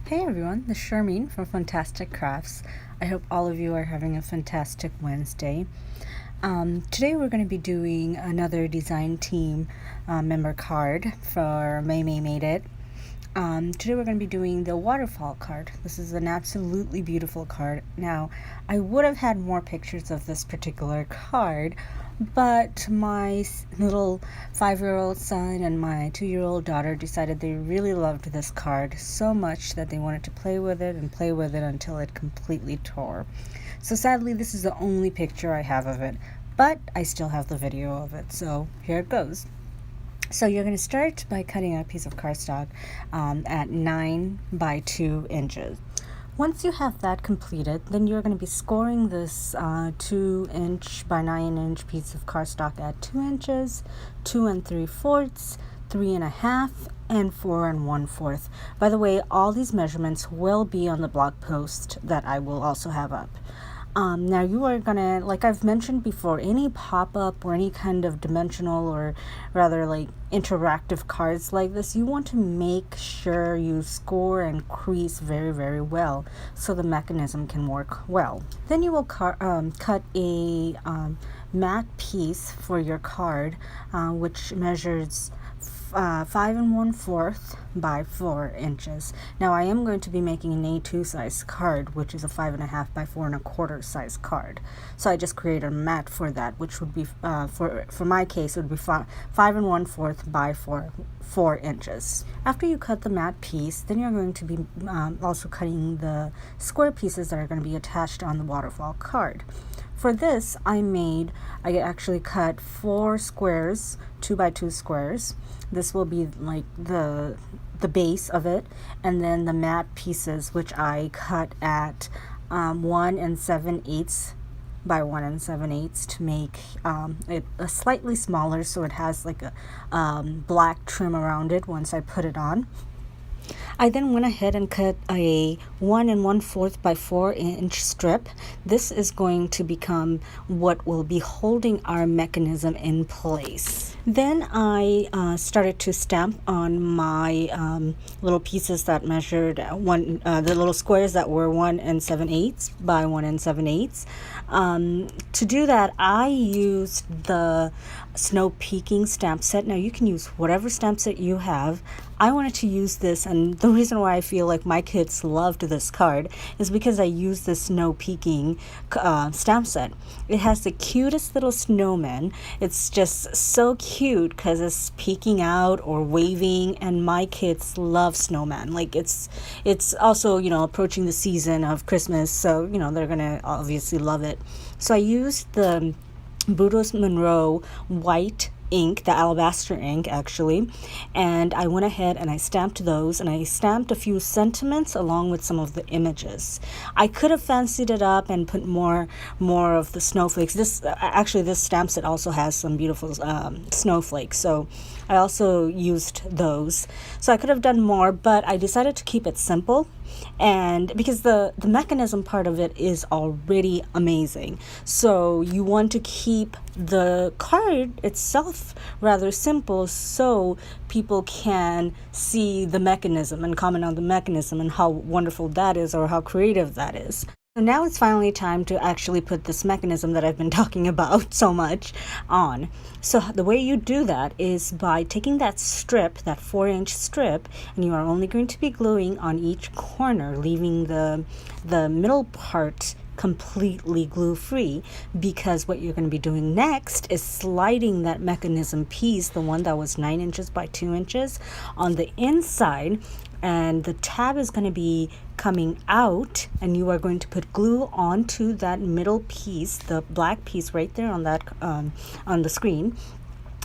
Hey everyone, this is Charmaine from Fantastic Crafts. I hope all of you are having a fantastic Wednesday. Today we're going to be doing another design team member card for May Made It. Today we're going to be doing the waterfall card. This is an absolutely beautiful card. Now, I would have had more pictures of this particular card, but my little 5-year-old son and my 2-year-old daughter decided they really loved this card so much that they wanted to play with it and play with it until it completely tore. So sadly, this is the only picture I have of it, but I still have the video of it, so here it goes. So you're going to start by cutting a piece of cardstock at 9 by 2 inches. Once you have that completed, then you're going to be scoring this 2-inch by 9-inch piece of cardstock at 2 inches, 2 3/4, 3 1/2, and 4 1/4. By the way, all these measurements will be on the blog post that I will also have up. Now you are gonna, like I've mentioned before, any pop-up or any kind of dimensional or rather like interactive cards like this, you want to make sure you score and crease very, very well so the mechanism can work well. Then you will cut a matte piece for your card, which measures 5 1/4 by 4 inches. Now I am going to be making an A2 size card, which is a 5 1/2 by 4 1/4 size card. So I just created a mat for that, which would be for my case it would be 5 1/4 by 4 inches. After you cut the matte piece, then you're going to be also cutting the square pieces that are going to be attached on the waterfall card. For this, I actually cut 4 squares, 2 by 2 squares. This will be like the base of it, and then the matte pieces, which I cut at 1 7/8 by 1 7/8 to make it a slightly smaller, so it has like a black trim around it once I put it on. I then went ahead and cut a 1 1/4 by 4 inch strip. This is going to become what will be holding our mechanism in place. Then I started to stamp on my little pieces that measured the little squares that were 1 7/8 by 1 7/8. To do that, I used the Snow Peaking stamp set. Now you can use whatever stamp set you have. I wanted to use this, and the reason why I feel like my kids loved this card is because I used the Snow Peaking stamp set. It has the cutest little snowman. It's just so cute because it's peeking out or waving, and my kids love snowman. Like it's also, approaching the season of Christmas, so they're gonna obviously love it. So I used the Brutus Monroe white ink, the alabaster ink actually, and I went ahead and I stamped those, and I stamped a few sentiments along with some of the images. I could have fancied it up and put more of the snowflakes. This stamp set also has some beautiful snowflakes, so I also used those. So I could have done more, but I decided to keep it simple, and because the mechanism part of it is already amazing, so you want to keep the card itself rather simple so people can see the mechanism and comment on the mechanism and how wonderful that is or how creative that is. So now it's finally time to actually put this mechanism that I've been talking about so much on. So the way you do that is by taking that strip, that 4-inch strip, and you are only going to be gluing on each corner, leaving the middle part completely glue free, because what you're going to be doing next is sliding that mechanism piece, the one that was 9 inches by 2 inches, on the inside, and the tab is going to be coming out, and you are going to put glue onto that middle piece, the black piece right there on that on the screen,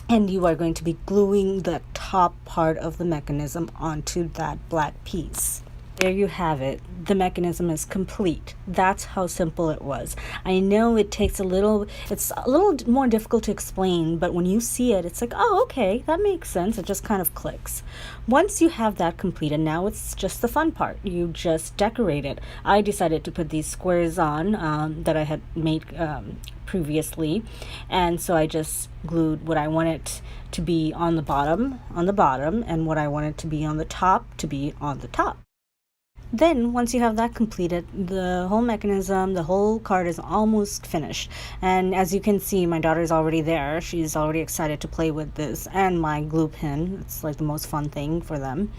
and you are going to be gluing the top part of the mechanism onto that black piece. There you have it. The mechanism is complete. That's how simple it was. I know it's a little more difficult to explain, but when you see it, it's like, oh, okay, that makes sense. It just kind of clicks. Once you have that completed, now it's just the fun part. You just decorate it. I decided to put these squares on that I had made previously, and so I just glued what I wanted to be on the bottom, and what I wanted to be on the top to be on the top. Then once you have that completed, the whole mechanism, the whole card is almost finished. And as you can see, my daughter's already there. She's already excited to play with this and my glue pen. It's like the most fun thing for them.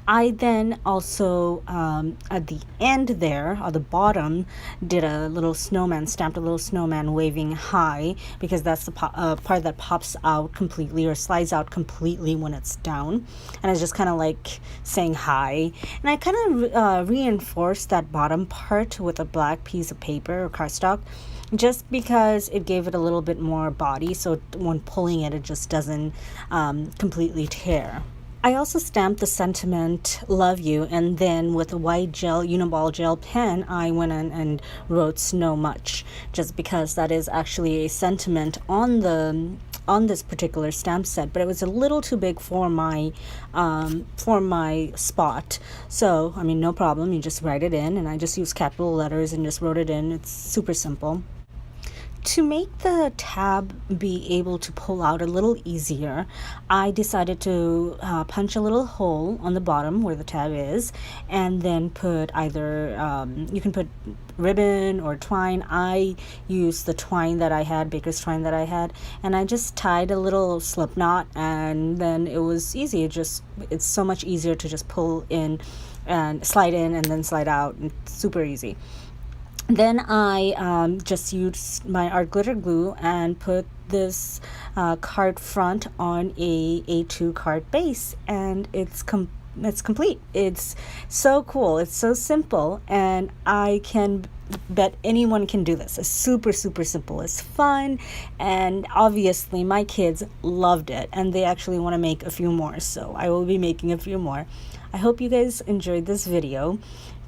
I then also at the end there, at the bottom, did a little snowman, stamped a little snowman waving hi, because that's the part that pops out completely or slides out completely when it's down. And it's just kind of like saying hi. And I kind of reinforced that bottom part with a black piece of paper or cardstock, just because it gave it a little bit more body, so when pulling it, it just doesn't completely tear. I also stamped the sentiment "Love You," and then with a white gel uniball gel pen, I went in and wrote "Snow Much," just because that is actually a sentiment on this particular stamp set, but it was a little too big for my spot. So I mean, no problem, you just write it in, and I just used capital letters and just wrote it in. It's super simple. To make the tab be able to pull out a little easier, I decided to punch a little hole on the bottom where the tab is, and then put either, you can put ribbon or twine. I used the twine that I had, baker's twine that I had, and I just tied a little slip knot, and then it was easy. It's so much easier to just pull in and slide in and then slide out. It's super easy. Then I just used my art glitter glue and put this card front on a A2 card base, and it's complete. It's so cool. It's so simple, and I can bet anyone can do this. It's super simple. It's fun, and obviously my kids loved it, and they actually want to make a few more, so I will be making a few more. I hope you guys enjoyed this video.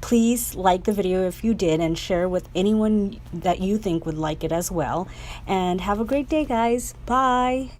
Please like the video if you did, and share with anyone that you think would like it as well. And have a great day, guys. Bye.